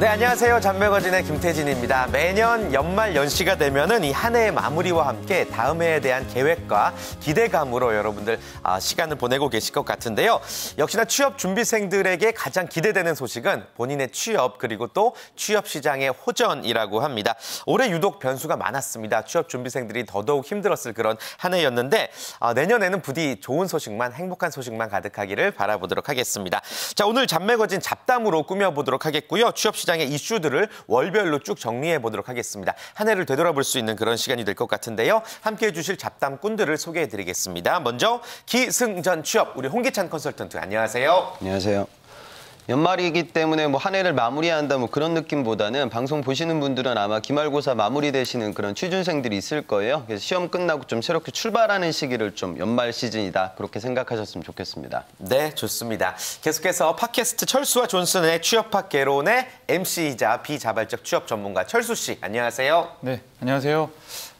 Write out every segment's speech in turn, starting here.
네, 안녕하세요. 잔매거진의 김태진입니다. 매년 연말 연시가 되면은 이 한 해의 마무리와 함께 다음 해에 대한 계획과 기대감으로 여러분들 시간을 보내고 계실 것 같은데요. 역시나 취업 준비생들에게 가장 기대되는 소식은 본인의 취업 그리고 또 취업 시장의 호전이라고 합니다. 올해 유독 변수가 많았습니다. 취업 준비생들이 더더욱 힘들었을 그런 한 해였는데 내년에는 부디 좋은 소식만 행복한 소식만 가득하기를 바라보도록 하겠습니다. 자, 오늘 잔매거진 잡담으로 꾸며보도록 하겠고요. 취업 시장의 이슈들을 월별로 쭉 정리해 보도록 하겠습니다. 한 해를 되돌아볼 수 있는 그런 시간이 될 것 같은데요. 함께해 주실 잡담꾼들을 소개해 드리겠습니다. 먼저 기승전 취업 우리 홍기찬 컨설턴트 안녕하세요. 안녕하세요. 연말이기 때문에 뭐 한 해를 마무리한다 뭐 그런 느낌보다는 방송 보시는 분들은 아마 기말고사 마무리되시는 그런 취준생들이 있을 거예요. 그래서 시험 끝나고 좀 새롭게 출발하는 시기를 좀 연말 시즌이다 그렇게 생각하셨으면 좋겠습니다. 네, 좋습니다. 계속해서 팟캐스트 철수와 존슨의 취업학 개론의 MC이자 비자발적 취업 전문가 철수 씨 안녕하세요. 네, 안녕하세요.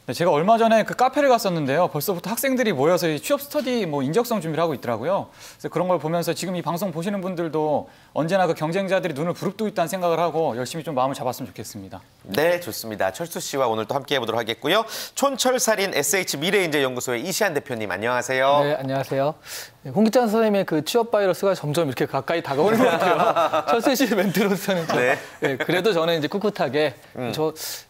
네, 제가 얼마 전에 그 카페를 갔었는데요. 벌써부터 학생들이 모여서 이 취업 스터디 인적성 준비를 하고 있더라고요. 그래서 그런 걸 보면서 지금 이 방송 보시는 분들도 언제나 그 경쟁자들이 눈을 부릅뜨고 있다는 생각을 하고 열심히 좀 마음을 잡았으면 좋겠습니다. 네, 좋습니다. 철수 씨와 오늘 또 함께 해보도록 하겠고요. 촌철살인 SH 미래인재연구소의 이시안 대표님 안녕하세요. 네, 안녕하세요. 홍기찬 선생님의 그 취업 바이러스가 점점 이렇게 가까이 다가오는 것 같아요. 철수 씨 멘트로서는 네. 네, 그래도 저는 이제 꿋꿋하게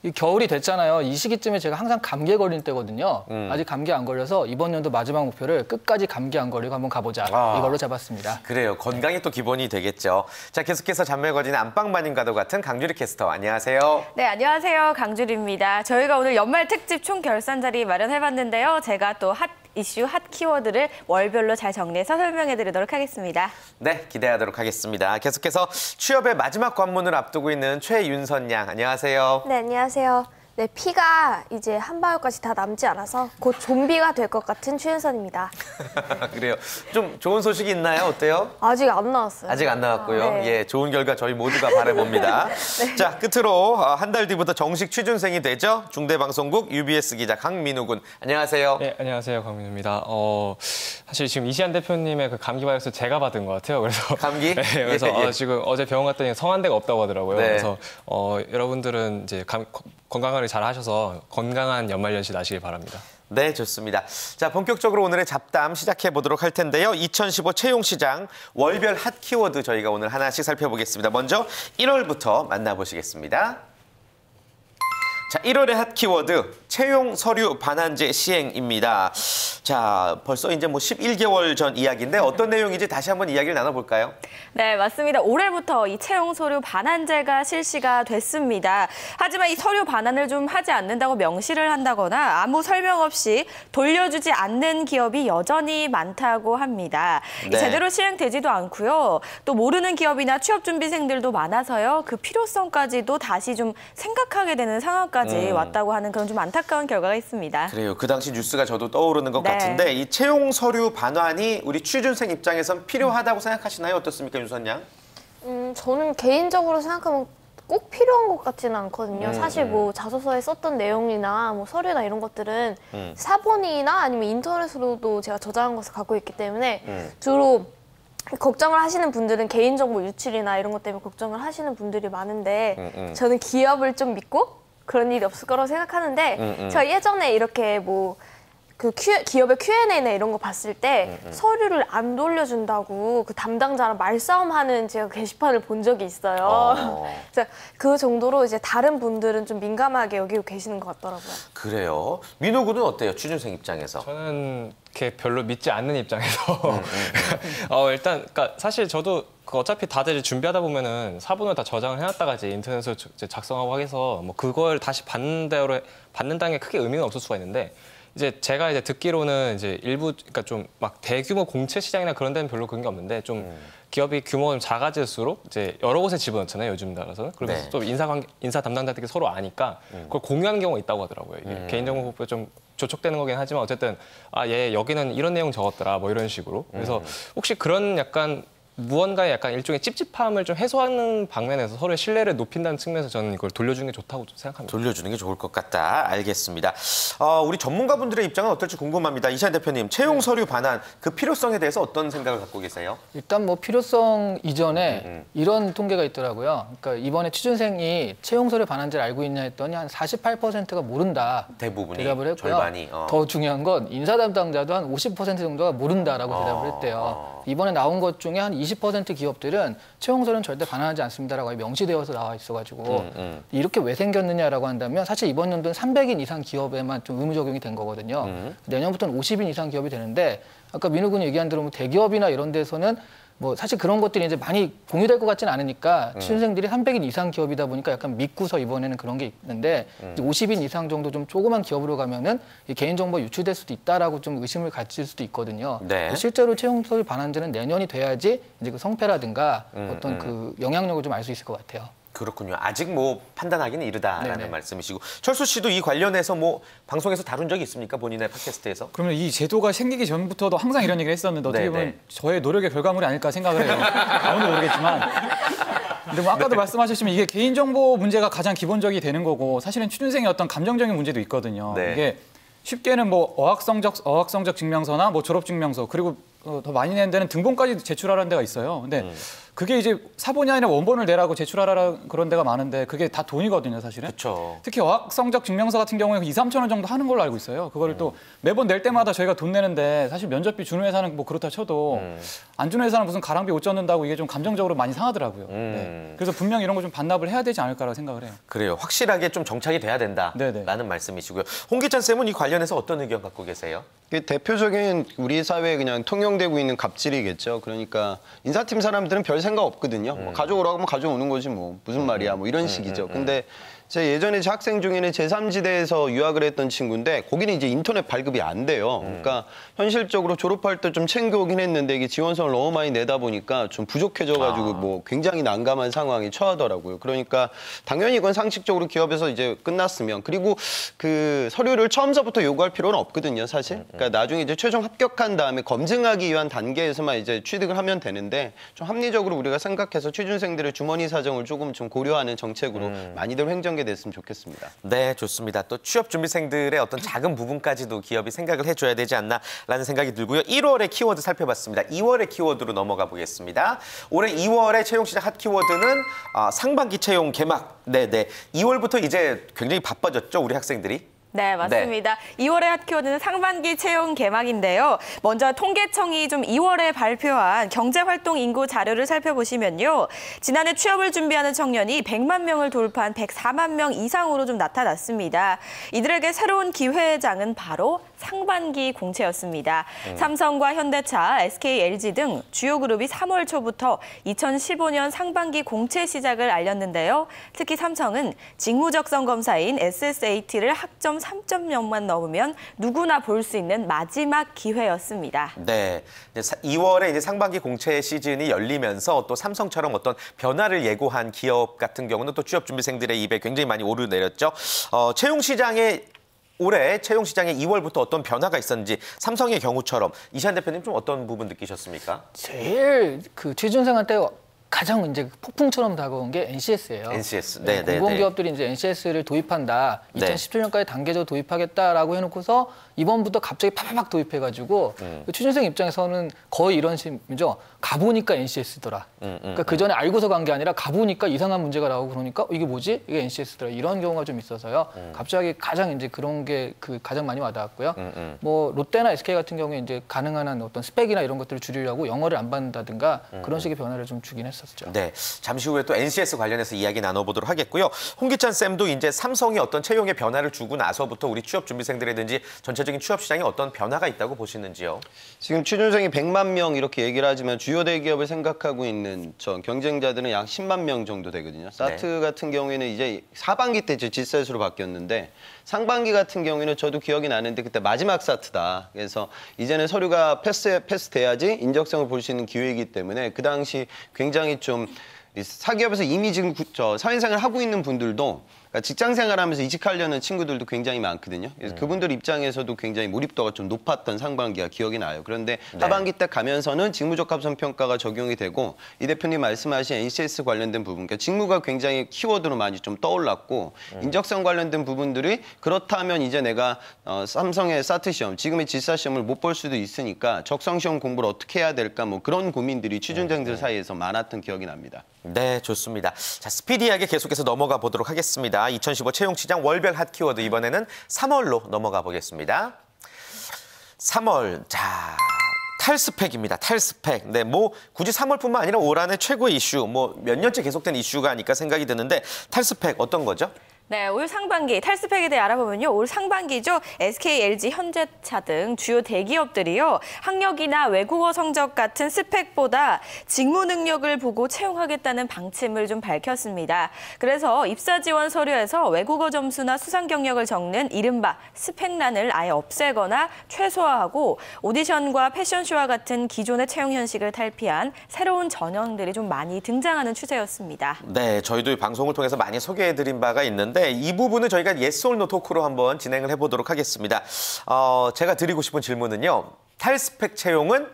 이 겨울이 됐잖아요. 이 시기쯤에 제가 항상 감기에 걸릴 때거든요. 아직 감기 안 걸려서 이번 연도 마지막 목표를 끝까지 감기 안 걸리고 한번 가보자. 이걸로 잡았습니다. 그래요. 건강이 또 기본이 되겠죠. 자, 계속해서 잔매거진의 안방마님과도 같은 강주리 캐스터 안녕하세요. 네, 안녕하세요. 강주리입니다. 저희가 오늘 연말 특집 총결산 자리 마련해봤는데요. 제가 또 핫 이슈, 핫 키워드를 월별로 잘 정리해서 설명해드리도록 하겠습니다. 네, 기대하도록 하겠습니다. 계속해서 취업의 마지막 관문을 앞두고 있는 최윤선 양 안녕하세요. 네, 안녕하세요. 네, 피가 이제 한 방울까지 다 남지 않아서 곧 좀비가 될 것 같은 최윤선입니다. 그래요. 좀 좋은 소식이 있나요? 어때요? 아직 안 나왔어요. 아직 안 나왔고요. 네. 예, 좋은 결과 저희 모두가 바라봅니다. 네. 자, 끝으로 한 달 뒤부터 정식 취준생이 되죠. 중대방송국 UBS 기자 강민우 군. 안녕하세요. 네, 안녕하세요. 강민우입니다. 사실 지금 이시안 대표님의 그 감기 바이러스 제가 받은 것 같아요. 그래서 감기? 네, 그래서 예, 예. 지금 어제 병원 갔더니 성한 데가 없다고 하더라고요. 네. 그래서 여러분들은 이제 건강관리 잘 하셔서 건강한 연말연시 나시길 바랍니다. 네, 좋습니다. 자, 본격적으로 오늘의 잡담 시작해 보도록 할 텐데요. 2015 채용시장 월별 핫 키워드 저희가 오늘 하나씩 살펴보겠습니다. 먼저 1월부터 만나보시겠습니다. 자, 1월의 핫 키워드 채용 서류 반환제 시행입니다. 자, 벌써 이제 뭐 11개월 전 이야기인데 어떤 내용인지 다시 한번 이야기를 나눠볼까요? 네, 맞습니다. 올해부터 이 채용 서류 반환제가 실시가 됐습니다. 하지만 이 서류 반환을 좀 하지 않는다고 명시를 한다거나 아무 설명 없이 돌려주지 않는 기업이 여전히 많다고 합니다. 네. 제대로 시행되지도 않고요. 또 모르는 기업이나 취업준비생들도 많아서요. 그 필요성까지도 다시 좀 생각하게 되는 상황까지 왔다고 하는 그런 좀 안타까운 결과가 있습니다. 그래요. 그 당시 뉴스가 저도 떠오르는 것 네. 같은데 이 채용 서류 반환이 우리 취준생 입장에선 필요하다고 생각하시나요? 어떻습니까, 윤선 양? 저는 개인적으로 생각하면 꼭 필요한 것 같지는 않거든요. 사실 뭐 자소서에 썼던 내용이나 뭐 서류나 이런 것들은 사본이나 아니면 인터넷으로도 제가 저장한 것을 갖고 있기 때문에 주로 걱정을 하시는 분들은 개인정보 유출이나 이런 것 때문에 걱정을 하시는 분들이 많은데 저는 기업을 좀 믿고 그런 일이 없을 거라고 생각하는데 제가 예전에 이렇게 뭐 그 기업의 Q&A나 이런 거 봤을 때 서류를 안 돌려준다고 그 담당자랑 말싸움하는 제가 게시판을 본 적이 있어요. 그래서 그 정도로 이제 다른 분들은 좀 민감하게 여기고 계시는 것 같더라고요. 그래요. 민호 군은 어때요? 취준생 입장에서. 저는 이렇게 별로 믿지 않는 입장에서 일단 그러니까 사실 저도 어차피 다들 준비하다 보면은 사본을 다 저장을 해놨다가 이제 인터넷으로 이제 작성하고 해서 뭐 그걸 다시 받는다는 게 크게 의미는 없을 수가 있는데 이제 제가 이제 듣기로는 이제 일부 그러니까 좀 막 대규모 공채 시장이나 그런 데는 별로 그런 게 없는데 좀 기업이 규모가 좀 작아질수록 이제 여러 곳에 집어넣잖아요, 요즘 따라서는. 그러면서 네. 또 인사 담당자들이 서로 아니까 그걸 공유하는 경우가 있다고 하더라고요. 이게 개인정보 보호법에 좀 조촉되는 거긴 하지만 어쨌든 얘 여기는 이런 내용 적었더라 뭐 이런 식으로. 그래서 혹시 그런 약간 무언가의 약간 일종의 찝찝함을 좀 해소하는 방면에서 서로의 신뢰를 높인다는 측면에서 저는 이걸 돌려주는 게 좋다고 생각합니다. 돌려주는 게 좋을 것 같다. 알겠습니다. 우리 전문가분들의 입장은 어떨지 궁금합니다. 이시안 대표님, 채용 서류 반환 그 필요성에 대해서 어떤 생각을 갖고 계세요? 일단 뭐 필요성 이전에 이런 통계가 있더라고요. 그러니까 이번에 취준생이 채용 서류 반환제를 알고 있냐 했더니 한 48%가 모른다. 대부분이, 대답을 했고요. 절반이. 더 중요한 건 인사 담당자도 한 50% 정도가 모른다라고 대답을 했대요. 이번에 나온 것 중에 한 20% 기업들은 채용 서류는 절대 반환하지 않습니다라고 명시되어서 나와 있어가지고 이렇게 왜 생겼느냐라고 한다면 사실 이번 연도는 300인 이상 기업에만 좀 의무 적용이 된 거거든요. 내년부터는 50인 이상 기업이 되는데 아까 민우 군이 얘기한 대로 뭐 대기업이나 이런 데서는 뭐 사실 그런 것들이 이제 많이 공유될 것 같지는 않으니까 취준생들이 300인 이상 기업이다 보니까 약간 믿고서 이번에는 그런 게 있는데 이제 50인 이상 정도 좀 조그만 기업으로 가면은 개인정보 유출될 수도 있다라고 좀 의심을 가질 수도 있거든요. 네. 실제로 채용 서류 반환제는 내년이 돼야지 이제 그 성패라든가 어떤 그 영향력을 좀 알 수 있을 것 같아요. 그렇군요. 아직 뭐 판단하기는 이르다라는 네네. 말씀이시고, 철수 씨도 이 관련해서 뭐 방송에서 다룬 적이 있습니까? 본인의 팟캐스트에서? 그러면 이 제도가 생기기 전부터도 항상 이런 얘기를 했었는데 어떻게 보면 네네. 저의 노력의 결과물이 아닐까 생각을 해요. 아무도 모르겠지만. 근데 뭐 아까도 말씀하셨지만 이게 개인정보 문제가 가장 기본적이 되는 거고 사실은 취준생의 어떤 감정적인 문제도 있거든요. 네. 이게 쉽게는 뭐 어학성적 증명서나 뭐 졸업증명서 그리고 더 많이 내는 데는 등본까지 제출하라는 데가 있어요. 근데 그게 이제 사본이 아니라 원본을 내라고 제출하라 그런 데가 많은데 그게 다 돈이거든요, 사실은. 그렇죠. 특히 어학 성적 증명서 같은 경우에 2, 3천 원 정도 하는 걸로 알고 있어요. 그거를 또 매번 낼 때마다 저희가 돈 내는데 사실 면접비 주는 회사는 뭐 그렇다 쳐도 안 주는 회사는 무슨 가랑비 옷 젖는다고 이게 좀 감정적으로 많이 상하더라고요. 네. 그래서 분명히 이런 거 좀 반납을 해야 되지 않을까라고 생각을 해요. 그래요. 확실하게 좀 정착이 돼야 된다라는 네네. 말씀이시고요. 홍기찬 쌤은 이 관련해서 어떤 의견 갖고 계세요? 대표적인 우리 사회에 그냥 통용되고 있는 갑질이겠죠. 그러니까 인사팀 사람들은 별 생각 없거든요. 뭐 가져오라고 하면 가져오는 거지 뭐 무슨 말이야 뭐 이런 식이죠. 근데 제가 예전에 제 학생 중에는 제3지대에서 유학을 했던 친구인데 거기는 이제 인터넷 발급이 안 돼요. 그러니까 현실적으로 졸업할 때 좀 챙겨오긴 했는데 이게 지원서를 너무 많이 내다 보니까 좀 부족해져가지고 뭐 굉장히 난감한 상황에 처하더라고요. 그러니까 당연히 이건 상식적으로 기업에서 이제 끝났으면 그리고 그 서류를 처음서부터 요구할 필요는 없거든요, 사실. 그러니까 나중에 이제 최종 합격한 다음에 검증하기 위한 단계에서만 이제 취득을 하면 되는데 좀 합리적으로 우리가 생각해서 취준생들의 주머니 사정을 조금 좀 고려하는 정책으로 많이들 횡전됐으면 좋겠습니다. 네, 좋습니다. 또 취업 준비생들의 어떤 작은 부분까지도 기업이 생각을 해줘야 되지 않나라는 생각이 들고요. 1월의 키워드 살펴봤습니다. 2월의 키워드로 넘어가 보겠습니다. 올해 2월의 채용 시장 핫 키워드는 상반기 채용 개막. 네네. 2월부터 이제 굉장히 바빠졌죠, 우리 학생들이. 네, 맞습니다. 2월의 핫키워드는 상반기 채용 개막인데요. 먼저 통계청이 좀 2월에 발표한 경제활동 인구 자료를 살펴보시면요. 지난해 취업을 준비하는 청년이 100만 명을 돌파한 104만 명 이상으로 좀 나타났습니다. 이들에게 새로운 기회장은 바로 상반기 공채였습니다. 삼성과 현대차, SK, LG 등 주요 그룹이 3월 초부터 2015년 상반기 공채 시작을 알렸는데요. 특히 삼성은 직무적성 검사인 SSAT를 학점 3.0만 넘으면 누구나 볼 수 있는 마지막 기회였습니다. 네, 2월에 이제 상반기 공채 시즌이 열리면서 또 삼성처럼 어떤 변화를 예고한 기업 같은 경우는 또 취업 준비생들의 입에 굉장히 많이 오르내렸죠. 올해 채용 시장에 2월부터 어떤 변화가 있었는지 삼성의 경우처럼 이시안 대표님 좀 어떤 부분 느끼셨습니까? 제일 그 취준생한테 가장 이제 폭풍처럼 다가온 게 NCS예요. NCS. 네, 네, 공공기업들이 이제 NCS를 도입한다. 네. 2017년까지 단계적으로 도입하겠다라고 해놓고서 이번부터 갑자기 팍팍 도입해가지고 그 취준생 입장에서는 거의 이런 심이죠. 가보니까 NCS더라. 그러니까 그 전에 알고서 간 게 아니라 가보니까 이상한 문제가 나오고 그러니까 이게 뭐지? 이게 NCS더라. 이런 경우가 좀 있어서요. 갑자기 가장 이제 그런 게 가장 많이 와닿았고요. 뭐 롯데나 SK 같은 경우에 이제 가능한 한 어떤 스펙이나 이런 것들을 줄이려고 영어를 안 받는다든가 그런 식의 변화를 좀 주긴 했었죠. 네, 잠시 후에 또 NCS 관련해서 이야기 나눠보도록 하겠고요. 홍기찬 쌤도 이제 삼성이 어떤 채용의 변화를 주고 나서부터 우리 취업 준비생들이든지 전체적인 취업 시장에 어떤 변화가 있다고 보시는지요? 지금 취준생이 100만 명 이렇게 얘기를 하지만 주요 대기업을 생각하고 있는 경쟁자들은 약 10만 명 정도 되거든요. 사트 같은 경우에는 이제 하반기 때 G셋으로 바뀌었는데 상반기 같은 경우에는 저도 기억이 나는데 그때 마지막 사트다. 그래서 이제는 서류가 패스돼야지 인적성을 볼 수 있는 기회이기 때문에 그 당시 굉장히 좀 사기업에서 이미 지금 사회생활을 하고 있는 분들도 그러니까 직장 생활하면서 이직하려는 친구들도 굉장히 많거든요. 그래서 그분들 입장에서도 굉장히 몰입도가 좀 높았던 상반기가 기억이 나요. 그런데 하반기 때 가면서는 직무적합성 평가가 적용이 되고 이 대표님 말씀하신 NCS 관련된 부분, 그러니까 직무가 굉장히 키워드로 많이 좀 떠올랐고 인적성 관련된 부분들이 그렇다면 이제 내가 삼성의 사트 시험, 지금의 지사 시험을 못 볼 수도 있으니까 적성 시험 공부를 어떻게 해야 될까 뭐 그런 고민들이 취준생들 사이에서 많았던 기억이 납니다. 네, 좋습니다. 자, 스피디하게 계속해서 넘어가 보도록 하겠습니다. 2015 채용시장 월별 핫 키워드 이번에는 3월로 넘어가 보겠습니다. 3월, 자, 탈스펙입니다. 탈스펙. 네, 뭐 굳이 3월뿐만 아니라 올 한해 최고의 이슈, 뭐 몇 년째 계속된 이슈가 아닐까 생각이 드는데 탈스펙 어떤 거죠? 네, 올 상반기 탈스펙에 대해 알아보면요. 올 상반기죠. SK, LG, 현대차 등 주요 대기업들이요. 학력이나 외국어 성적 같은 스펙보다 직무 능력을 보고 채용하겠다는 방침을 좀 밝혔습니다. 그래서 입사 지원 서류에서 외국어 점수나 수상 경력을 적는 이른바 스펙란을 아예 없애거나 최소화하고 오디션과 패션쇼와 같은 기존의 채용 현식을 탈피한 새로운 전형들이 좀 많이 등장하는 추세였습니다. 네, 저희도 방송을 통해서 많이 소개해드린 바가 있는데 이 부분은 저희가 yes or no 토크로 한번 진행을 해보도록 하겠습니다. 제가 드리고 싶은 질문은요. 탈스펙 채용은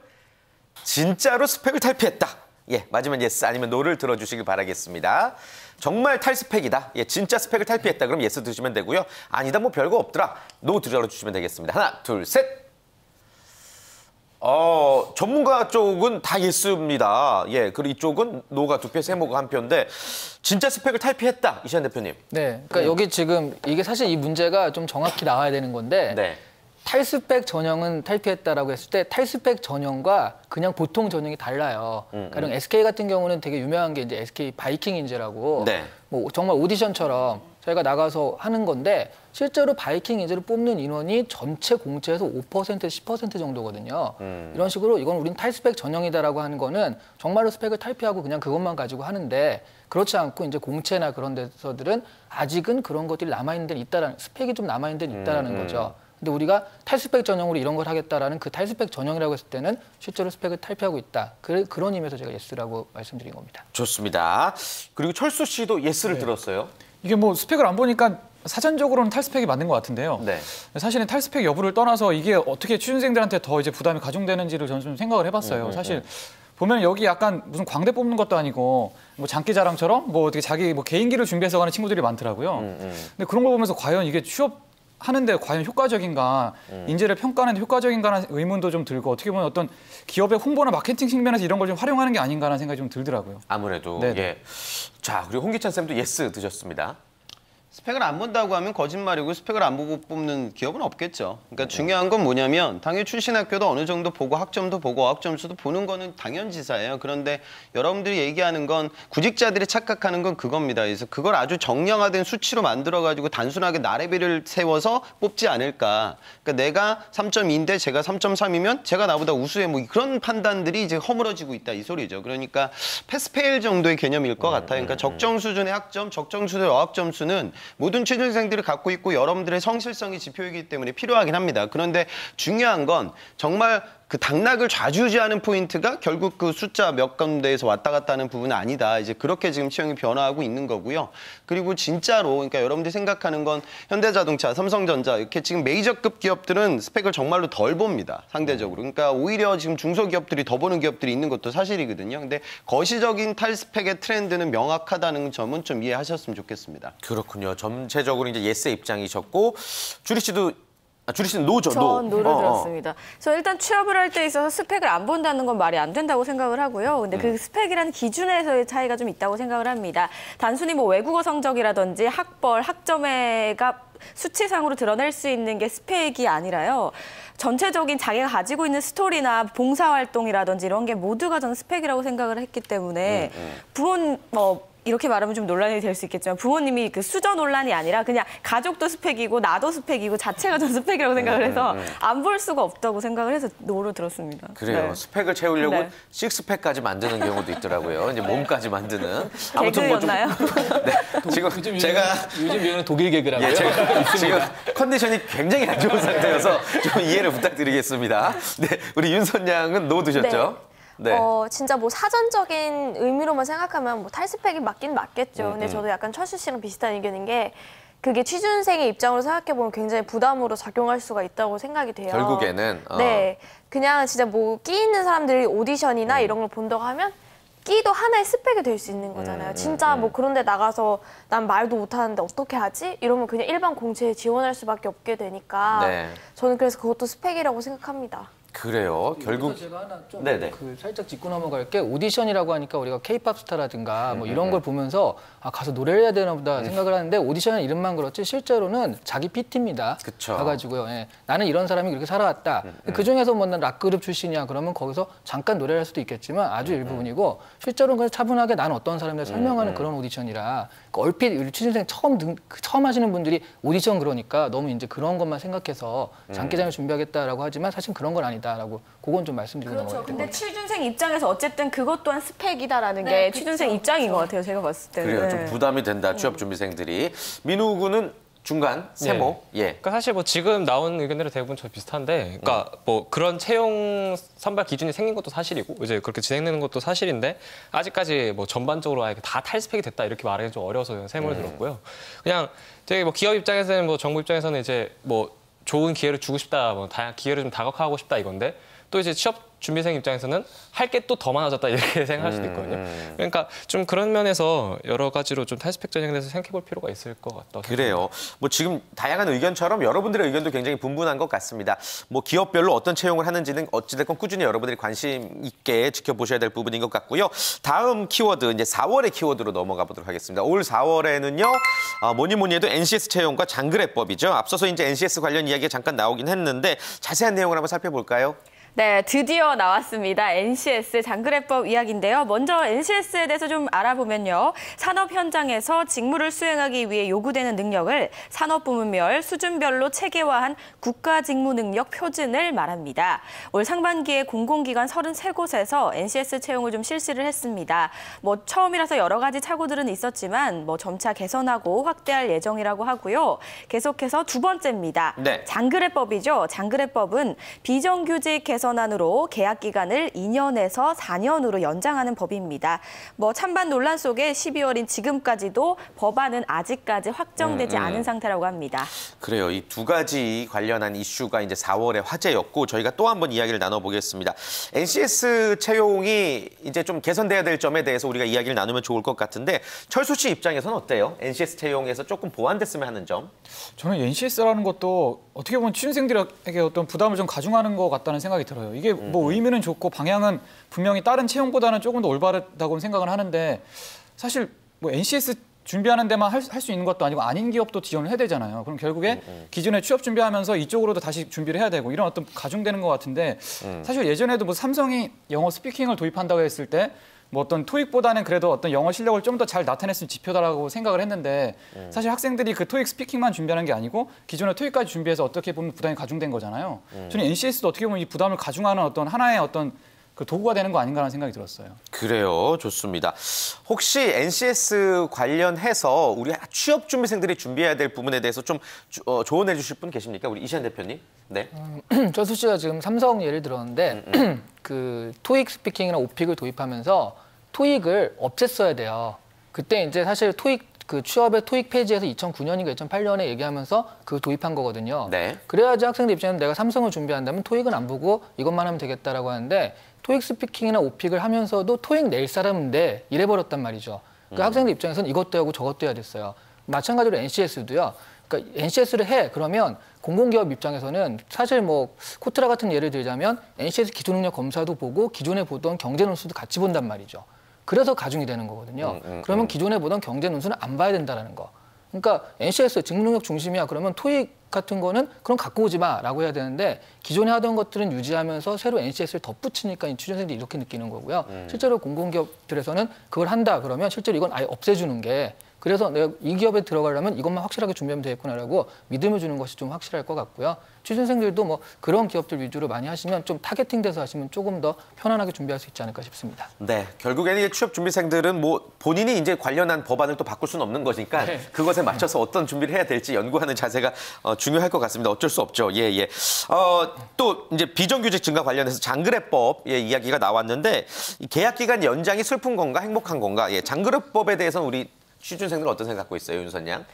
진짜로 스펙을 탈피했다. 예, 맞으면 yes 아니면 no를 들어주시길 바라겠습니다. 정말 탈스펙이다. 예, 진짜 스펙을 탈피했다. 그럼 yes 드시면 되고요. 아니다, 뭐 별거 없더라. no 들어주시면 되겠습니다. 하나, 둘, 셋. 전문가 쪽은 다 예스입니다. 예, 그리고 이쪽은 노가 2표, 세모가 1표인데 진짜 스펙을 탈피했다, 이시안 대표님. 네, 그러니까 여기 지금 이게 사실 이 문제가 좀 정확히 나와야 되는 건데 네. 탈스펙 전형은 탈피했다라고 했을 때 탈스펙 전형과 그냥 보통 전형이 달라요. 그러니까 SK 같은 경우는 되게 유명한 게 이제 SK 바이킹 인재라고 네. 뭐 정말 오디션처럼 저희가 나가서 하는 건데 실제로 바이킹 인재를 뽑는 인원이 전체 공채에서 5% 10% 정도거든요. 이런 식으로 이건 우린 탈스펙 전형이다라고 하는 거는 정말로 스펙을 탈피하고 그냥 그것만 가지고 하는데 그렇지 않고 이제 공채나 그런 데서들은 아직은 그런 것들이 남아있는 데는 있다라는 스펙이 좀 남아있는 데는 있다라는 거죠. 근데 우리가 탈스펙 전형으로 이런 걸 하겠다라는 그 탈스펙 전형이라고 했을 때는 실제로 스펙을 탈피하고 있다. 그런 의미에서 제가 예스라고 말씀드린 겁니다. 좋습니다. 그리고 철수 씨도 예스를 들었어요. 이게 뭐 스펙을 안 보니까 사전적으로는 탈스펙이 맞는 것 같은데요. 네. 사실은 탈스펙 여부를 떠나서 이게 어떻게 취준생들한테 더 이제 부담이 가중되는지를 저는 좀 생각을 해봤어요. 사실 보면 여기 약간 무슨 광대 뽑는 것도 아니고 뭐 장기자랑처럼 뭐 어떻게 자기 뭐 개인기를 준비해서 가는 친구들이 많더라고요. 근데 그런 걸 보면서 과연 이게 취업하는데 과연 효과적인가, 인재를 평가하는 데 효과적인가라는 의문도 좀 들고 어떻게 보면 어떤 기업의 홍보나 마케팅 측면에서 이런 걸 좀 활용하는 게 아닌가라는 생각이 좀 들더라고요. 아무래도. 네네. 예. 자, 그리고 홍기찬 쌤도 예스 드셨습니다. 스펙을 안 본다고 하면 거짓말이고 스펙을 안 보고 뽑는 기업은 없겠죠. 그러니까 중요한 건 뭐냐면 당연히 출신 학교도 어느 정도 보고 학점도 보고 어학점수도 보는 거는 당연지사예요. 그런데 여러분들이 얘기하는 건 구직자들이 착각하는 건 그겁니다. 그래서 그걸 아주 정량화된 수치로 만들어가지고 단순하게 나래비를 세워서 뽑지 않을까. 그러니까 내가 3.2인데 제가 3.3이면 제가 나보다 우수해 뭐 그런 판단들이 이제 허물어지고 있다 이 소리죠. 그러니까 패스페일 정도의 개념일 것 같아요. 그러니까 적정 수준의 학점, 적정 수준의 어학점수는 모든 취준생들이 갖고 있고 여러분들의 성실성이 지표이기 때문에 필요하긴 합니다. 그런데 중요한 건 정말 그 당락을 좌지우지하는 포인트가 결국 그 숫자 몇 군데에서 왔다 갔다 하는 부분은 아니다. 이제 그렇게 지금 채용이 변화하고 있는 거고요. 그리고 진짜로 그러니까 여러분들이 생각하는 건 현대자동차, 삼성전자 이렇게 지금 메이저급 기업들은 스펙을 정말로 덜 봅니다. 상대적으로. 그러니까 오히려 지금 중소기업들이 더 보는 기업들이 있는 것도 사실이거든요. 근데 거시적인 탈스펙의 트렌드는 명확하다는 점은 좀 이해하셨으면 좋겠습니다. 그렇군요. 전체적으로 이제 예스의 입장이셨고 주리 씨도 주리 씨는 노죠, 노. 전 노를 들었습니다. 저 일단 취업을 할 때 있어서 스펙을 안 본다는 건 말이 안 된다고 생각을 하고요. 근데 그 스펙이라는 기준에서의 차이가 좀 있다고 생각을 합니다. 단순히 뭐 외국어 성적이라든지 학벌, 학점에가 수치상으로 드러낼 수 있는 게 스펙이 아니라요. 전체적인 자기가 가지고 있는 스토리나 봉사활동이라든지 이런 게 모두가 저는 스펙이라고 생각을 했기 때문에 이렇게 말하면 좀 논란이 될 수 있겠지만 부모님이 그 수저 논란이 아니라 그냥 가족도 스펙이고 나도 스펙이고 자체가 전 스펙이라고 생각을 해서 안 볼 수가 없다고 생각을 해서 노로 들었습니다. 그래요. 네. 스펙을 채우려고 네. 식스팩까지 만드는 경우도 있더라고요. 이제 몸까지 만드는. 개그였나요? 네. 지금 제가 요즘 유행은 독일 개그라고요? 예, 제가 지금 컨디션이 굉장히 안 좋은 상태여서 좀 이해를 부탁드리겠습니다. 네, 우리 윤선 양은 노 드셨죠? 네. 진짜 뭐 사전적인 의미로만 생각하면 뭐 탈스펙이 맞긴 맞겠죠. 근데 저도 약간 철수 씨랑 비슷한 의견인 게 그게 취준생의 입장으로 생각해보면 굉장히 부담으로 작용할 수가 있다고 생각이 돼요. 결국에는. 네. 그냥 진짜 뭐 끼 있는 사람들이 오디션이나 이런 걸 본다고 하면 끼도 하나의 스펙이 될 수 있는 거잖아요. 진짜 뭐 그런 데 나가서 난 말도 못하는데 어떻게 하지? 이러면 그냥 일반 공채에 지원할 수밖에 없게 되니까 네. 저는 그래서 그것도 스펙이라고 생각합니다. 그래요. 결국 제가 하나 좀 네네. 그 살짝 짚고 넘어갈 게 오디션이라고 하니까 우리가 K-팝 스타라든가 뭐 이런 걸 보면서 아 가서 노래를 해야 되나 보다 생각을 하는데 오디션은 이름만 그렇지 실제로는 자기 PT입니다. 그쵸. 가가지고요. 예. 나는 이런 사람이 그렇게 살아왔다. 그 중에서 뭐 난 락그룹 출신이야. 그러면 거기서 잠깐 노래를 할 수도 있겠지만 아주 일부분이고 실제로는 그냥 차분하게 나는 어떤 사람인지 설명하는 그런 오디션이라 그러니까 얼핏 우리 취준생 처음 하시는 분들이 오디션 그러니까 너무 이제 그런 것만 생각해서 장기자랑을 준비하겠다라고 하지만 사실 그런 건 아니다라고 그건 좀 말씀드리고 그렇죠. 넘어갈 근데 텐데. 취준생 입장에서 어쨌든 그것 또한 스펙이다라는 네, 게 그쵸, 취준생 입장인 것 같아요. 제가 봤을 때는. 그래요. 좀 네. 부담이 된다. 취업 준비생들이. 민우 군은 중간 세모. 예. 그러니까 사실 뭐 지금 나온 의견들은 대부분 저 비슷한데, 그러니까 뭐 그런 채용 선발 기준이 생긴 것도 사실이고 이제 그렇게 진행되는 것도 사실인데 아직까지 뭐 전반적으로 아예 다 탈스펙이 됐다 이렇게 말하기 좀 어려워서 세모를 들었고요. 그냥 되게 뭐 기업 입장에서는 뭐 정부 입장에서는 이제 뭐 좋은 기회를 주고 싶다, 뭐 다양한 기회를 좀 다각화하고 싶다 이건데 또 이제 취업 준비생 입장에서는 할 게 또 더 많아졌다 이렇게 생각할 수도 있거든요. 그러니까 좀 그런 면에서 여러 가지로 좀 탈스펙 전형에 대해서 생각해볼 필요가 있을 것 같다고 그래요. 뭐 지금 다양한 의견처럼 여러분들의 의견도 굉장히 분분한 것 같습니다. 뭐 기업별로 어떤 채용을 하는지는 어찌됐건 꾸준히 여러분들이 관심 있게 지켜보셔야 될 부분인 것 같고요. 다음 키워드 이제 4월의 키워드로 넘어가 보도록 하겠습니다. 올 4월에는요. 뭐니 해도 NCS 채용과 장그래법이죠. 앞서서 이제 NCS 관련 이야기가 잠깐 나오긴 했는데 자세한 내용을 한번 살펴볼까요? 네, 드디어 나왔습니다. NCS 장그래법 이야기인데요. 먼저 NCS에 대해서 좀 알아보면요. 산업 현장에서 직무를 수행하기 위해 요구되는 능력을 산업부문별, 수준별로 체계화한 국가직무능력 표준을 말합니다. 올 상반기에 공공기관 33곳에서 NCS 채용을 좀 실시를 했습니다. 뭐 처음이라서 여러 가지 착오들은 있었지만 뭐 점차 개선하고 확대할 예정이라고 하고요. 계속해서 두 번째입니다. 네. 장그래법이죠. 장그래법은 비정규직 개선안으로 계약 기간을 2년에서 4년으로 연장하는 법입니다. 뭐 찬반 논란 속에 12월인 지금까지도 법안은 아직까지 확정되지 않은 상태라고 합니다. 그래요. 이 두 가지 관련한 이슈가 이제 4월의 화제였고 저희가 또 한 번 이야기를 나눠보겠습니다. NCS 채용이 이제 좀 개선돼야 될 점에 대해서 우리가 이야기를 나누면 좋을 것 같은데 철수 씨 입장에서는 어때요? NCS 채용에서 조금 보완됐으면 하는 점. 저는 NCS라는 것도 어떻게 보면 취준생들에게 어떤 부담을 좀 가중하는 것 같다는 생각이 들어요. 이게 뭐 의미는 좋고 방향은 분명히 다른 채용보다는 조금 더 올바르다고 생각을 하는데 사실 뭐 NCS 준비하는 데만 할 수 있는 것도 아니고 아닌 기업도 지원을 해야 되잖아요. 그럼 결국에 기존에 취업 준비하면서 이쪽으로도 다시 준비를 해야 되고 이런 어떤 가중되는 것 같은데 사실 예전에도 뭐 삼성이 영어 스피킹을 도입한다고 했을 때 뭐 어떤 토익보다는 그래도 어떤 영어 실력을 좀 더 잘 나타낼 수 있는 지표다라고 생각을 했는데 사실 학생들이 그 토익 스피킹만 준비하는 게 아니고 기존에 토익까지 준비해서 어떻게 보면 부담이 가중된 거잖아요. 저는 NCS도 어떻게 보면 이 부담을 가중하는 어떤 하나의 어떤 그 도구가 되는 거 아닌가라는 생각이 들었어요. 그래요. 좋습니다. 혹시 NCS 관련해서 우리 취업 준비생들이 준비해야 될 부분에 대해서 좀 조언해 주실 분 계십니까? 우리 이시안 대표님. 네. 철수 씨가 지금 삼성 예를 들었는데 그 토익 스피킹이나 오픽을 도입하면서 토익을 없앴어야 돼요. 그때 이제 사실 토익 그 취업의 토익 페이지에서 2009년인가 2008년에 얘기하면서 그 도입한 거거든요. 네. 그래야지 학생들 입장에서 내가 삼성을 준비한다면 토익은 안 보고 이것만 하면 되겠다라고 하는데 토익 스피킹이나 오픽을 하면서도 토익 낼 사람인데 이래버렸단 말이죠. 그 학생들 입장에서는 이것도 하고 저것도 해야 됐어요. 마찬가지로 NCS도요. 그러니까 NCS를 해 그러면 공공기업 입장에서는 사실 뭐 코트라 같은 예를 들자면 NCS 기초능력 검사도 보고 기존에 보던 경제 논술도 같이 본단 말이죠. 그래서 가중이 되는 거거든요. 그러면 기존에 보던 경제 논술은 안 봐야 된다는 거. 그러니까 NCS 직무능력 중심이야. 그러면 토익 같은 거는 그럼 갖고 오지 마라고 해야 되는데 기존에 하던 것들은 유지하면서 새로 NCS를 덧붙이니까 이 취준생들이 이렇게 느끼는 거고요. 실제로 공공기업들에서는 그걸 한다 그러면 실제로 이건 아예 없애주는 게 그래서 내가 이 기업에 들어가려면 이것만 확실하게 준비하면 되겠구나라고 믿음을 주는 것이 좀 확실할 것 같고요. 취준생들도 뭐 그런 기업들 위주로 많이 하시면 좀 타겟팅돼서 하시면 조금 더 편안하게 준비할 수 있지 않을까 싶습니다. 네, 결국에는 이 취업 준비생들은 뭐 본인이 이제 관련한 법안을 또 바꿀 수는 없는 거니까 그것에 맞춰서 어떤 준비를 해야 될지 연구하는 자세가 중요할 것 같습니다. 어쩔 수 없죠. 예, 예. 또 이제 비정규직 증가 관련해서 장그래법 이야기가 나왔는데 이 계약 기간 연장이 슬픈 건가 행복한 건가? 예, 장그래법에 대해서는 우리 취준생들은 어떤 생각 갖고 있어요, 윤선 양?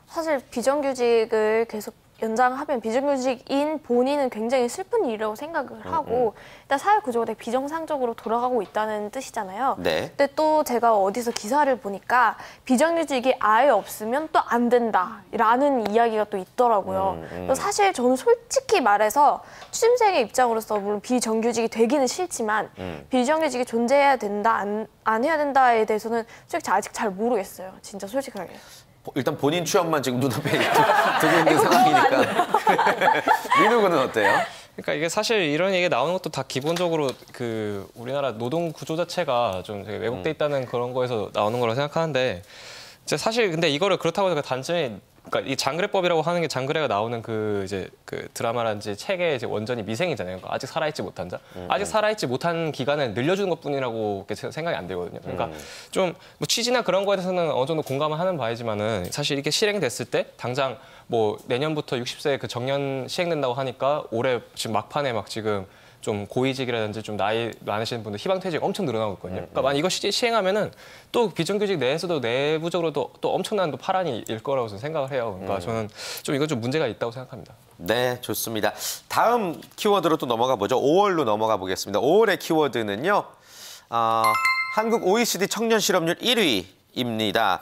사실 비정규직을 계속 연장하면 비정규직인 본인은 굉장히 슬픈 일이라고 생각을 하고 일단 사회 구조가 되게 비정상적으로 돌아가고 있다는 뜻이잖아요. 네. 근데 또 제가 어디서 기사를 보니까 비정규직이 아예 없으면 또 안 된다라는 이야기가 또 있더라고요. 사실 저는 솔직히 말해서 취준생의 입장으로서 물론 비정규직이 되기는 싫지만 비정규직이 존재해야 된다, 안 해야 된다에 대해서는 솔직히 아직 잘 모르겠어요. 진짜 솔직하게. 일단 본인 취업만 지금 눈앞에 두고 있는 상황이니까. 민우 군은 어때요? 그러니까 이게 사실 이런 얘기 나오는 것도 다 기본적으로 그 우리나라 노동 구조 자체가 좀 되게 왜곡돼 있다는 그런 거에서 나오는 거라고 생각하는데 이제 사실 근데 이거를 그렇다고 해서 단순히 그러니까 이 장그래법이라고 하는 게 장그래가 나오는 그 이제 그 드라마라든지 책의 이제 원전이 미생이잖아요. 그러니까 아직 살아있지 못한 자, 아직 살아있지 못한 기간을 늘려주는 것뿐이라고 생각이 안 되거든요. 그러니까 좀 뭐 취지나 그런 거에 대해서는 어느 정도 공감을 하는 바이지만은 사실 이게 실행됐을 때 당장 뭐 내년부터 60세 그 정년 시행된다고 하니까 올해 지금 막판에 막 지금 좀 고위직이라든지 좀 나이 많으신 분들 희망퇴직 엄청 늘어나고 있거든요. 그러니까 만약 이거 시행하면은 또 비정규직 내에서도 내부적으로도 또 엄청난 또 파란이 일 거라고 저는 생각을 해요. 그러니까 저는 좀 이건 좀 문제가 있다고 생각합니다. 네, 좋습니다. 다음 키워드로 또 넘어가 보죠. 5월로 넘어가 보겠습니다. 5월의 키워드는요. 한국 OECD 청년 실업률 1위입니다.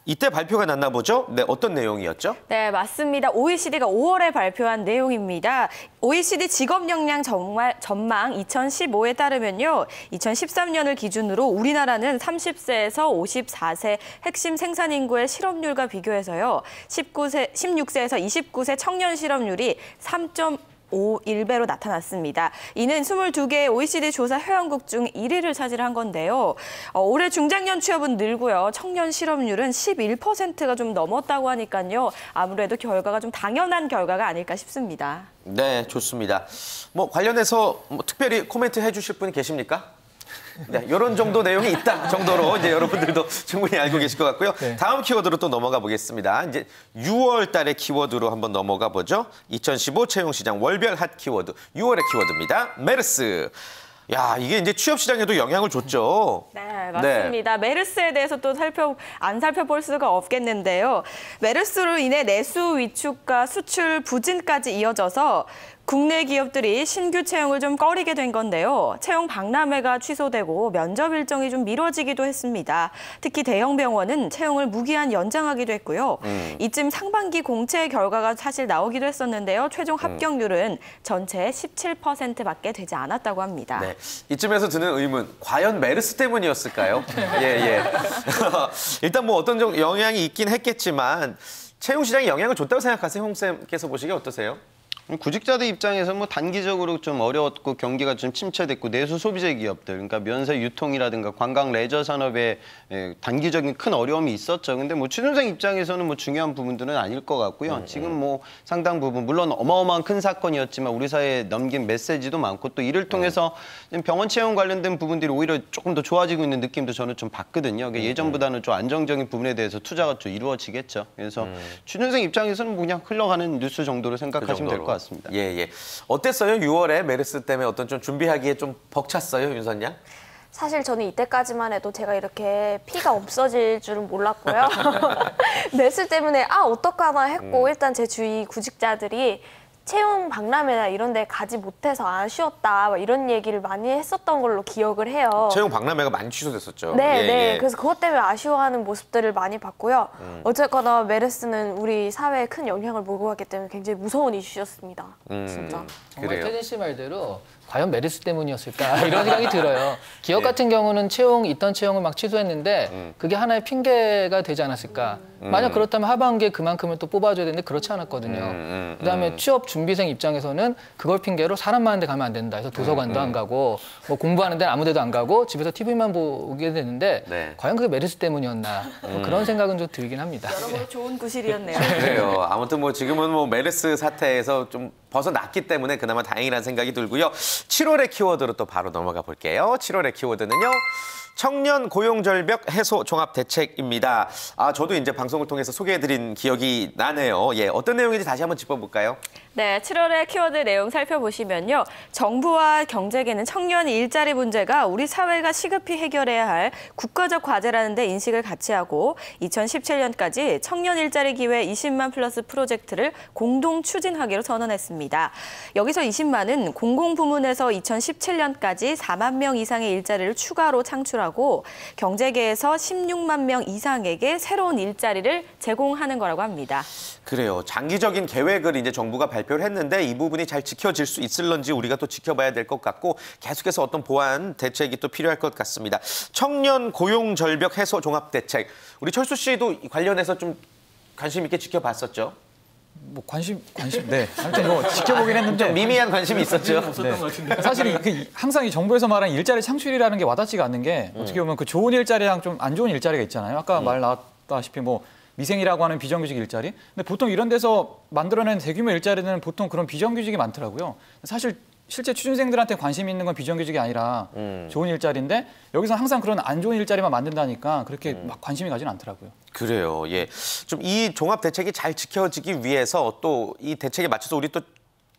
이때 발표가 났나 보죠? 네, 어떤 내용이었죠? 네, 맞습니다. OECD가 5월에 발표한 내용입니다. OECD 직업 역량 전망 2015에 따르면요. 2013년을 기준으로 우리나라는 30세에서 54세 핵심 생산 인구의 실업률과 비교해서요. 16세에서 29세 청년 실업률이 3.51배로 나타났습니다. 이는 22개의 OECD 조사 회원국 중 1위를 차지한 건데요. 올해 중장년 취업은 늘고요. 청년 실업률은 11%가 좀 넘었다고 하니까요. 아무래도 결과가 좀 당연한 결과가 아닐까 싶습니다. 네, 좋습니다. 뭐 관련해서 뭐 특별히 코멘트 해주실 분이 계십니까? 네, 이런 정도 내용이 있다 정도로 이제 여러분들도 충분히 알고 계실 것 같고요. 네. 다음 키워드로 또 넘어가 보겠습니다. 이제 6월 달의 키워드로 한번 넘어가 보죠. 2015 채용시장 월별 핫 키워드 6월의 키워드입니다. 메르스. 야, 이게 이제 취업 시장에도 영향을 줬죠. 네, 맞습니다. 메르스에 대해서 또 안 살펴볼 수가 없겠는데요. 메르스로 인해 내수 위축과 수출 부진까지 이어져서 국내 기업들이 신규 채용을 좀 꺼리게 된 건데요. 채용 박람회가 취소되고 면접 일정이 좀 미뤄지기도 했습니다. 특히 대형 병원은 채용을 무기한 연장하기도 했고요. 이쯤 상반기 공채 결과가 사실 나오기도 했었는데요. 최종 합격률은 전체의 17%밖에 되지 않았다고 합니다. 네, 이쯤에서 드는 의문, 과연 메르스 때문이었을까요? 예, 예. 일단 뭐 어떤 영향이 있긴 했겠지만 채용 시장에 영향을 줬다고 생각하세요? 홍 쌤께서 보시기에 어떠세요? 구직자들 입장에서 뭐 단기적으로 좀 어려웠고 경기가 좀 침체됐고 내수 소비재 기업들, 그러니까 면세 유통이라든가 관광 레저 산업에 단기적인 큰 어려움이 있었죠. 근데 뭐 취준생 입장에서는 뭐 중요한 부분들은 아닐 것 같고요. 지금 뭐 상당 부분 물론 어마어마한 큰 사건이었지만 우리 사회에 넘긴 메시지도 많고 또 이를 통해서 병원 채용 관련된 부분들이 오히려 조금 더 좋아지고 있는 느낌도 저는 좀 받거든요. 그러니까 예전보다는 좀 안정적인 부분에 대해서 투자가 좀 이루어지겠죠. 그래서 취준생 입장에서는 뭐 그냥 흘러가는 뉴스 정도로 생각하시면 될 것 같습니다. 예, 예. 어땠어요? 6월에 메르스 때문에 어떤 좀 준비하기에 좀 벅찼어요, 윤선 양? 사실 저는 이때까지만 해도 제가 이렇게 피가 없어질 줄은 몰랐고요. 메스 때문에 어떡하나 했고 일단 제 주위 구직자들이 채용 박람회나 이런 데 가지 못해서 아쉬웠다 이런 얘기를 많이 했었던 걸로 기억을 해요. 채용 박람회가 많이 취소됐었죠. 네, 예, 네. 예. 그래서 그것 때문에 아쉬워하는 모습들을 많이 봤고요. 어쨌거나 메르스는 우리 사회에 큰 영향을 몰고 갔기 때문에 굉장히 무서운 이슈였습니다. 진짜. 정말 그래요. 태진 씨 말대로 과연 메르스 때문이었을까 이런 생각이 들어요. 기업 같은 경우는 있던 채용을 막 취소했는데 그게 하나의 핑계가 되지 않았을까. 만약 그렇다면 하반기에 그만큼을 또 뽑아줘야 되는데 그렇지 않았거든요. 그다음에 취업 준비생 입장에서는 그걸 핑계로 사람 많은 데 가면 안 된다 해서 도서관도 안 가고 뭐 공부하는 데는 아무 데도 안 가고 집에서 TV만 보게 되는데 네. 과연 그게 메르스 때문이었나 뭐 그런 생각은 좀 들긴 합니다. 여러모로 좋은 구실이었네요. 그래요. 아무튼 뭐 지금은 뭐 메르스 사태에서 좀 벗어났기 때문에 그나마 다행이라는 생각이 들고요. 7월의 키워드로 또 바로 넘어가 볼게요. 7월의 키워드는요. 청년 고용절벽 해소 종합대책입니다. 저도 이제 방송을 통해서 소개해드린 기억이 나네요. 예, 어떤 내용인지 다시 한번 짚어볼까요? 네, 7월의 키워드 내용 살펴보시면요. 정부와 경제계는 청년 일자리 문제가 우리 사회가 시급히 해결해야 할 국가적 과제라는 데 인식을 같이 하고 2017년까지 청년 일자리 기회 20만 플러스 프로젝트를 공동 추진하기로 선언했습니다. 여기서 20만은 공공부문에서 2017년까지 4만 명 이상의 일자리를 추가로 창출하고 경제계에서 16만 명 이상에게 새로운 일자리를 제공하는 거라고 합니다. 그래요. 장기적인 계획을 이제 정부가 발표를 했는데 이 부분이 잘 지켜질 수 있을런지 우리가 또 지켜봐야 될 것 같고 계속해서 어떤 보완 대책이 또 필요할 것 같습니다. 청년 고용 절벽 해소 종합 대책. 우리 철수 씨도 관련해서 좀 관심 있게 지켜봤었죠? 뭐 네. 아무튼 뭐 지켜보긴 했는데 좀 미미한 관심이 있었죠. 네. 사실 항상 이 정부에서 말하는 일자리 창출이라는 게 와닿지가 않는 게 어떻게 보면 그 좋은 일자리랑 좀 안 좋은 일자리가 있잖아요. 아까 말 나왔다시피 뭐 미생이라고 하는 비정규직 일자리. 근데 보통 이런 데서 만들어낸 대규모 일자리는 보통 그런 비정규직이 많더라고요. 사실 실제 취준생들한테 관심 있는 건 비정규직이 아니라 좋은 일자리인데 여기서 항상 그런 안 좋은 일자리만 만든다니까 그렇게 막 관심이 가지는 않더라고요. 그래요. 예. 좀 이 종합 대책이 잘 지켜지기 위해서 또 이 대책에 맞춰서 우리 또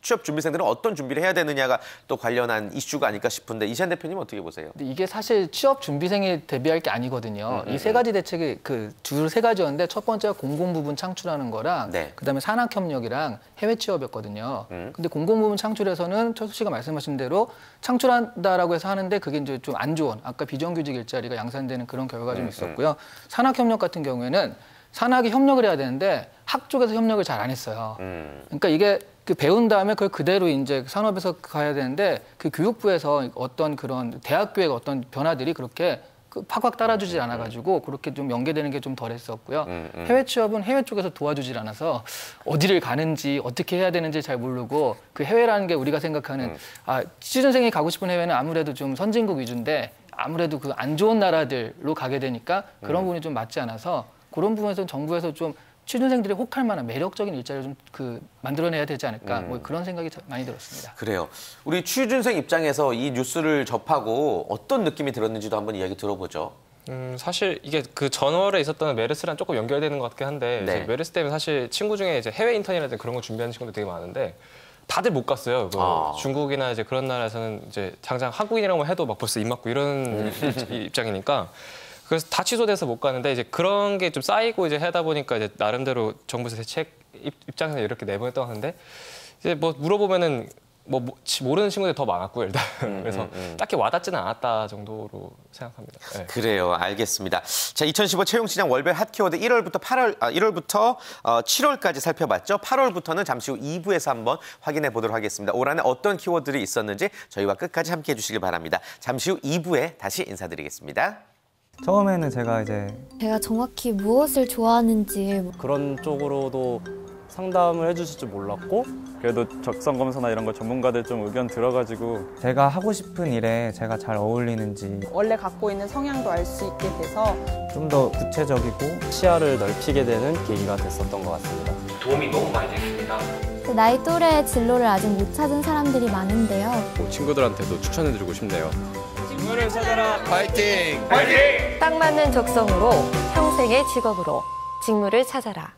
취업 준비생들은 어떤 준비를 해야 되느냐가 또 관련한 이슈가 아닐까 싶은데 이시안 대표님 어떻게 보세요? 근데 이게 사실 취업 준비생이 대비할 게 아니거든요. 이 세 가지 대책이 주 세 가지였는데 첫 번째가 공공부문 창출하는 거랑 네. 그다음에 산학협력이랑 해외 취업이었거든요. 근데 공공부문 창출에서는 철수 씨가 말씀하신 대로 창출한다라고 해서 하는데 그게 이제 좀 안 좋은 아까 비정규직 일자리가 양산되는 그런 결과가 좀 있었고요. 산학협력 같은 경우에는 산학이 협력을 해야 되는데 학 쪽에서 협력을 잘 안 했어요. 그러니까 이게 배운 다음에 그걸 그대로 이제 산업에서 가야 되는데 그 교육부에서 어떤 그런 대학교의 어떤 변화들이 그렇게 팍팍 따라주지 않아가지고 그렇게 좀 연계되는 게 좀 덜했었고요. 해외 취업은 해외 쪽에서 도와주질 않아서 어디를 가는지 어떻게 해야 되는지 잘 모르고 그 해외라는 게 우리가 생각하는 취준생이 가고 싶은 해외는 아무래도 좀 선진국 위주인데 아무래도 그 안 좋은 나라들로 가게 되니까 그런 부분이 좀 맞지 않아서 그런 부분에서 정부에서 좀 취준생들이 혹할 만한 매력적인 일자리를 좀 만들어내야 되지 않을까 뭐 그런 생각이 많이 들었습니다. 그래요. 우리 취준생 입장에서 이 뉴스를 접하고 어떤 느낌이 들었는지도 한번 이야기 들어보죠. 사실 이게 그 전월에 있었던 메르스랑 조금 연결되는 것 같긴 한데 네. 이제 메르스 때문에 사실 친구 중에 이제 해외 인턴이라든지 그런 거 준비하는 친구들 되게 많은데 다들 못 갔어요. 중국이나 이제 그런 나라에서는 이제 당장 한국인이라고 해도 막 벌써 입 맞고 이런 입장이니까. 그래서 다 취소돼서 못 가는데 이제 그런 게 좀 쌓이고 이제 하다 보니까 이제 나름대로 정부에서 대책 입장에서 이렇게 내보냈다고 하는데 이제 뭐 물어보면은 뭐 모르는 친구들이 더 많았고요 일단 그래서 딱히 와닿지는 않았다 정도로 생각합니다. 네. 그래요, 알겠습니다. 자, 2015 채용시장 월별 핫 키워드 1월부터 7월까지 살펴봤죠. 8월부터는 잠시 후 2부에서 한번 확인해 보도록 하겠습니다. 올 한해 어떤 키워드들이 있었는지 저희와 끝까지 함께해 주시길 바랍니다. 잠시 후 2부에 다시 인사드리겠습니다. 처음에는 제가 정확히 무엇을 좋아하는지 그런 쪽으로도 상담을 해주실 줄 몰랐고 그래도 적성검사나 이런 거 전문가들 좀 의견 들어가지고 제가 하고 싶은 일에 제가 잘 어울리는지 원래 갖고 있는 성향도 알 수 있게 돼서 좀 더 구체적이고 시야를 넓히게 되는 계기가 됐었던 것 같습니다. 도움이 너무 많이 됐습니다. 나이 또래의 진로를 아직 못 찾은 사람들이 많은데요. 친구들한테도 추천해드리고 싶네요. 직무를 찾아라. 파이팅! 딱 맞는 적성으로 평생의 직업으로 직무를 찾아라.